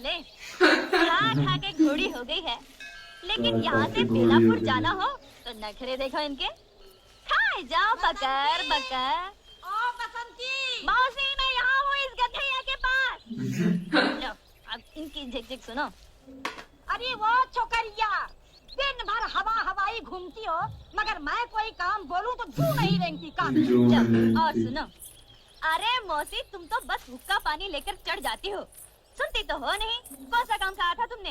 ले, खा खा के घोड़ी हो गई है, लेकिन यहाँ से बेलापुर जाना हो तो नखरे देखो इनके। खाए जाओ बकर बकर। ओ बसंती, मौसी मैं यहाँ हूँ इस गधैया के पास। लो अब इनकी झिक-झिक सुनो। अरे वो छोकरिया, दिन भर हवा हवाई घूमती हो, मगर मैं कोई काम बोलूं तो तू नहीं रेंगती काम। लो और सुनो। अरे मौसी तुम तो बस हुक्का पानी लेकर चढ़ जाती हो, सुनती तो हो नहीं। कौन सा काम कहा था तुमने?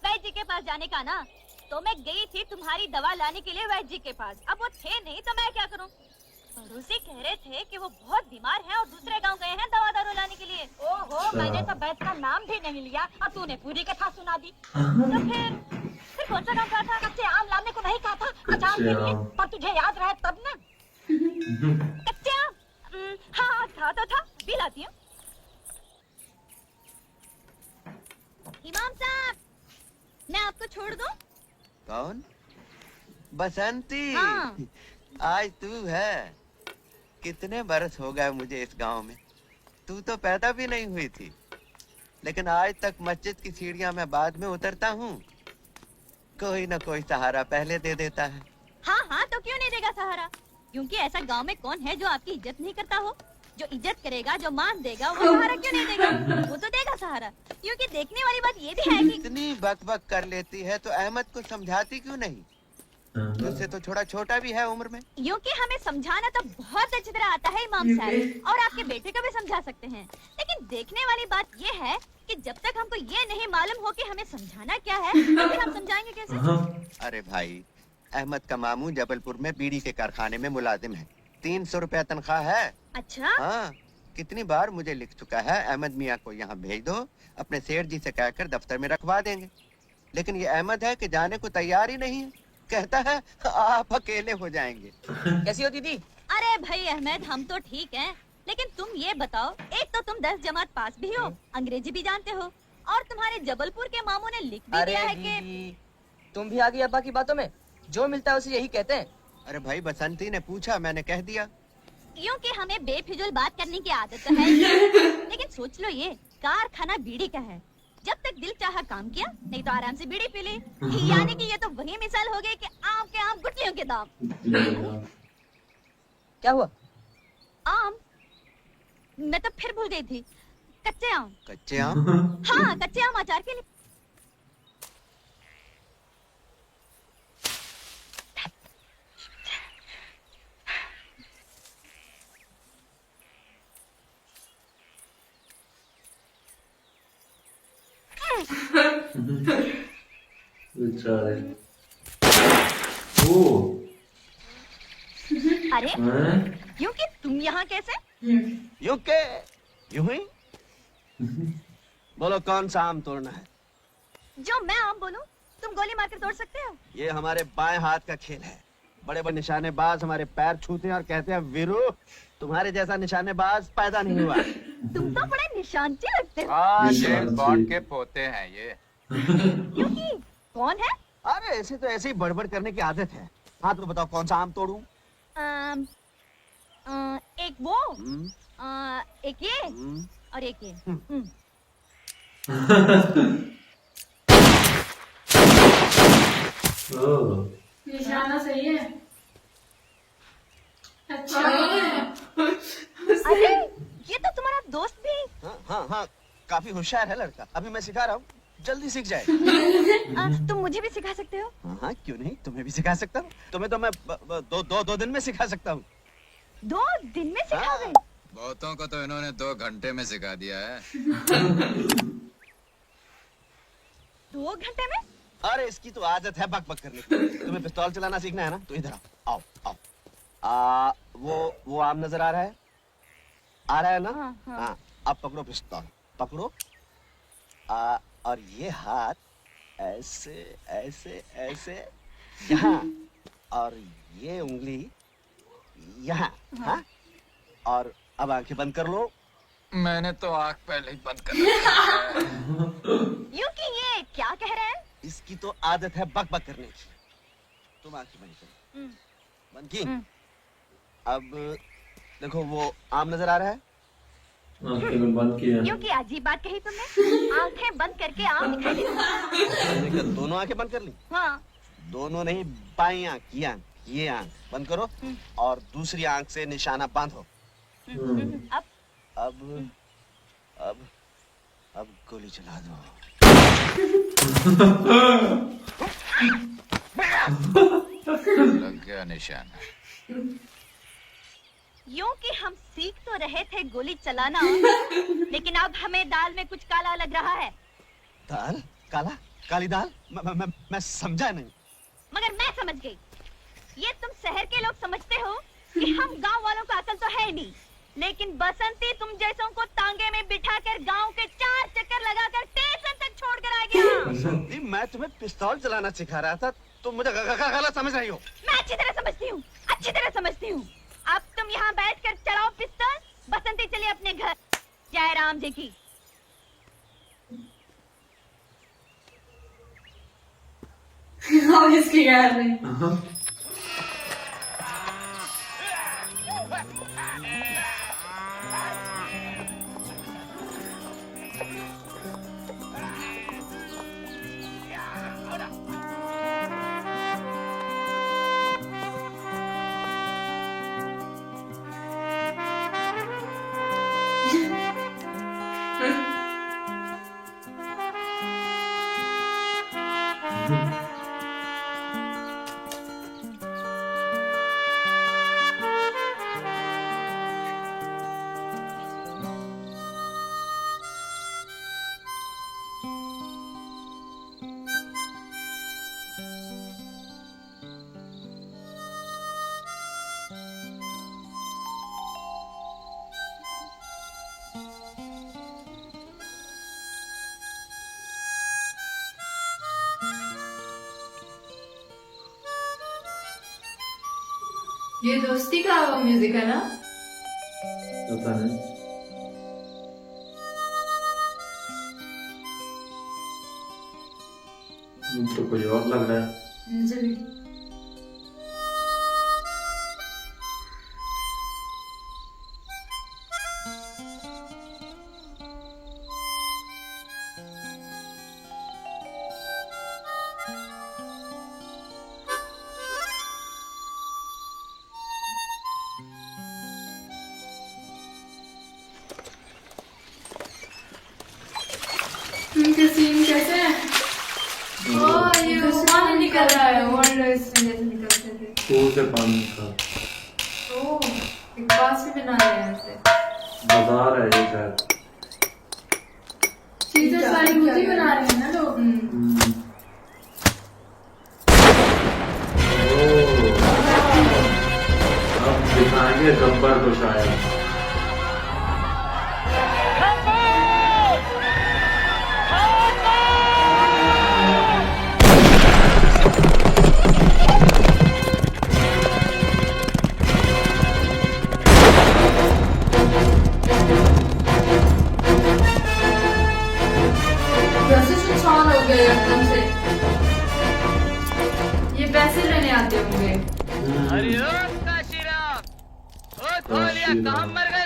वैद्य जी के पास जाने का ना। तो मैं गई थी तुम्हारी दवा लाने के लिए वैद्य जी के पास, अब वो थे नहीं तो मैं क्या करूं? पड़ोसी कह रहे थे कि वो बहुत बीमार हैं और दूसरे गांव गए हैं दवा दारू लाने के लिए। ओहो, मैंने तो वैद्य का नाम भी नहीं लिया और तूने पूरी कथा सुना दी। तो फिर कौन सा काम कहा था? कच्चे आम लाने को नहीं कहा था, अचार के लिए, पर तुझे याद रहे तब ना। कच्चे आम? हाँ था तो था, भी लाती हूँ। इमाम साहब, मैं आपको छोड़ दूं? कौन? बसंती। हाँ। आज तू है। कितने बरस हो गए मुझे इस गांव में। तू तो पैदा भी नहीं हुई थी, लेकिन आज तक मस्जिद की सीढ़ियां मैं बाद में उतरता हूँ। कोई न कोई सहारा पहले दे देता है। हाँ हाँ, तो क्यों नहीं देगा सहारा? क्योंकि ऐसा गांव में कौन है जो आपकी इज्जत नहीं करता हो? जो इज्जत करेगा, जो मान देगा, वो सहारा क्यों नहीं देगा? वो तो देगा सहारा। क्योंकि देखने वाली बात ये भी है कि इतनी बक कर लेती है तो अहमद को समझाती क्यों नहीं? उससे तो थोड़ा छोटा भी है उम्र में। क्योंकि हमें समझाना तो बहुत अच्छी तरह आता है इमाम साहब, और आपके बेटे को भी समझा सकते हैं। लेकिन देखने वाली बात ये है कि जब तक हमको ये नहीं मालूम हो कि हमें समझाना क्या है, फिर हम समझाएंगे कैसे? अरे भाई, अहमद का मामू जबलपुर में बीड़ी के कारखाने में मुलाजिम है। 300 रुपया तनख्वाह है। अच्छा? हाँ, कितनी बार मुझे लिख चुका है, अहमद मियाँ को यहाँ भेज दो, अपने सेठ जी से कहकर दफ्तर में रखवा देंगे। लेकिन ये अहमद है कि जाने को तैयार ही नहीं है। कहता है आप अकेले हो जाएंगे। कैसी हो दीदी? अरे भाई अहमद, हम तो ठीक हैं, लेकिन तुम ये बताओ, एक तो तुम 10 जमात पास भी हो, अंग्रेजी भी जानते हो, और तुम्हारे जबलपुर के मामू ने लिख भी दिया है कि तुम भी आ गई अब्बा की बातों में। जो मिलता है उसे यही कहते हैं। अरे भाई, बसंती ने पूछा, मैंने कह दिया। क्योंकि हमें बेफिजूल बात करने की आदत तो है ही। लेकिन सोच लो, ये कारखाना बीड़ी का है। जब तक दिल चाहा काम किया, नहीं तो आराम से बीड़ी पी ली। यानी कि ये तो वही मिसाल हो गई कि आम के आम गुठलियों के दाम। क्या हुआ? आम? मैं तो फिर भूल गई थी। कच्चे आम। कच्चे आम? हाँ, कच्चे आम अचार के लिए। बेचारे। ओ। अरे हैं? क्योंकि तुम यहाँ कैसे? यूं के यूं ही। बोलो कौन सा आम तोड़ना है? जो मैं आम बोलूं, तुम गोली मारकर तोड़ सकते हो? ये हमारे बाएं हाथ का खेल है। बड़े बड़े निशानेबाज हमारे पैर छूते हैं और कहते हैं वीरू, तुम्हारे जैसा निशानेबाज पैदा नहीं हुआ। तुम तो बड़े निशानची लगते हो। हाँ, जेम्स बॉन्ड के पोते हैं ये। क्योंकि कौन है? अरे ऐसे तो ऐसे ही बड़बड़ करने की आदत है। हाँ तो बताओ कौन सा आम तोड़ूं? एक वो, हम्म, एक ये और एक ये। ओ। निशाना सही है। अच्छा। अरे ये तो तुम्हारा दोस्त भी। हाँ हाँ हाँ, काफी होशियार है लड़का। अभी मैं सिखा रहा हूँ, जल्दी सीख जाए। तुम मुझे भी सिखा सकते हो? हाँ हाँ, क्यों नहीं, तुम्हें भी सिखा सकता हूँ। तुम्हें तो मैं दो दिन में सिखा सकता हूँ। 2 दिन में सिखाओगे? बहुतों को तो इन्होंने 2 घंटे में सिखा दिया है। 2 घंटे में? अरे इसकी तो आदत है बक करने की। तुम्हें पिस्तौल चलाना सीखना है ना, तो इधर आओ आओ आओ। वो आम नजर आ रहा है? आ रहा है ना? हाँ, हाँ। हाँ, अब पकड़ो पिस्तौल, पकड़ो। और ये हाथ ऐसे ऐसे ऐसे यहाँ, और ये उंगली यहाँ। हाँ, और अब आंखें बंद कर लो। मैंने तो आँख पहले ही बंद कर रखी है। यूं कि ये क्या कह रहे हैं? इसकी तो आदत है बक करने की। तुम आंखें बंद करो। बंद की? अब देखो वो आम नजर आ रहा है? आंखें में बंद किया। क्योंकि अजीब बात कही तुमने, आंखें बंद करके आम दिखाई देती। मैंने क्या दोनों आंखें बंद कर ली? हाँ। दोनों नहीं, बाई आंख, ये आंख बंद करो और दूसरी आंख से निशाना बांधो। अब अब अब अब गोली चला दो। लग गया निशाना। यूं कि हम सीख तो रहे थे गोली चलाना, लेकिन अब हमें दाल में कुछ काला लग रहा है। दाल? काला? काली दाल? मैं समझा नहीं। मगर मैं समझ गई। ये तुम शहर के लोग समझते हो कि हम गांव वालों को अकल तो है नहीं, लेकिन बसंती तुम जैसों को तांगे में बिठाकर गांव के 4 चक्कर लगाकर स्टेशन तक छोड़ कर आ गया। बसंती, मैं तुम्हें पिस्तौल चलाना सिखा रहा था, तुम मुझे गलत समझ रही हो। मैं अच्छी तरह समझती हूँ, अच्छी तरह समझती हूँ। अब तुम यहाँ बैठकर चलाओ पिस्तौल, बसंती चलिए अपने घर। जय राम जी की। अब इसकी यार नहीं। ये दोस्ती का म्यूजिक है ना? पता नहीं। मुझे तो कोई और लग रहा है। मुझे भी। इनके सीन कैसे हैं? ओह, ये पानी निकल रहा है, वर्ल्ड इसमें जैसे निकलते थे। कुएं से पानी का। ओह, एक बात से बना रहे हैं ऐसे। बाजार है ये शायद। चीजें सारी खुद ही बना रहे हैं ना लोग। अब दिखाएंगे गब्बर को शायद। जैसे सुनसान हो गए एकदम से। ये पैसे लेने आते होंगे। हरिओम काशीराम। ओ थोलिया कहाँ मर गए